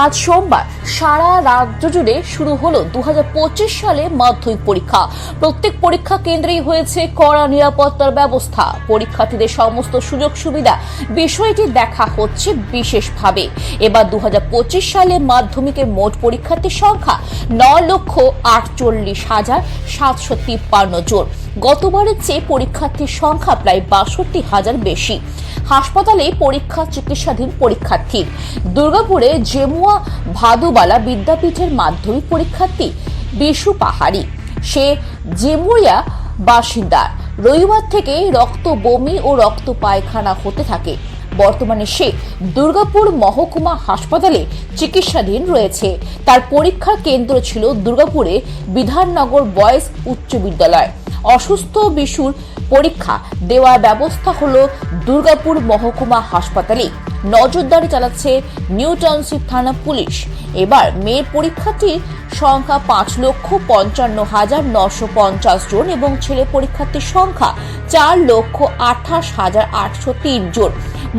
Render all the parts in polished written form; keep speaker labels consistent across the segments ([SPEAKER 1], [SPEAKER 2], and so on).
[SPEAKER 1] আজ সোমবার সারা রাজ্য জুড়ে শুরু হলো 2025 সালে মাধ্যমিক পরীক্ষা। প্রত্যেক পরীক্ষা কেন্দ্রেই হয়েছে কড়া নিরাপত্তার ব্যবস্থা। পরীক্ষার্থীদের সমস্ত সুযোগ সুবিধা বিষয়টি দেখা হচ্ছে বিশেষভাবে। এবার 2025 সালে মাধ্যমিকের মোট পরীক্ষার্থীর সংখ্যা 9,48,753 জন। গতবারের চেয়ে পরীক্ষার্থীর সংখ্যা প্রায় 62,000 বেশি। হাসপাতালে পরীক্ষা চিকিৎসাধীন পরীক্ষার্থীর। দুর্গাপুরে জেমুয়া ভাদুবালা বিদ্যাপীঠের মাধ্যমিক পরীক্ষার্থী বিশু পাহাড়ি, সে জেমুয়া বাসিন্দা। রবিবার থেকে রক্ত বমি ও রক্ত পায়খানা হতে থাকে। বর্তমানে সে দুর্গাপুর মহকুমা হাসপাতালে চিকিৎসাধীন রয়েছে। তার পরীক্ষার কেন্দ্র ছিল দুর্গাপুরে বিধাননগর বয়েজ উচ্চ বিদ্যালয়। অসুস্থ বিশুর পরীক্ষা দেওয়ার ব্যবস্থা হলো দুর্গাপুর মহকুমা হাসপাতালে। নজরদারি চালাচ্ছে নিউ টাউনশিপ থানা পুলিশ। এবার মেয়ের পরীক্ষার্থীর সংখ্যা 5,55,950 জন এবং ছেলে পরীক্ষার্থীর সংখ্যা 4,28,803 জন।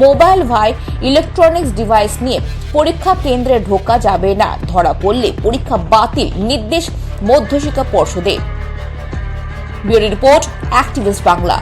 [SPEAKER 1] মোবাইল ভাই ইলেকট্রনিক্স ডিভাইস নিয়ে পরীক্ষা কেন্দ্রে ঢোকা যাবে না। ধরা পড়লে পরীক্ষা বাতিল নির্দেশ মধ্যশিক্ষা পর্ষদের। Bureau report, activist Bangla.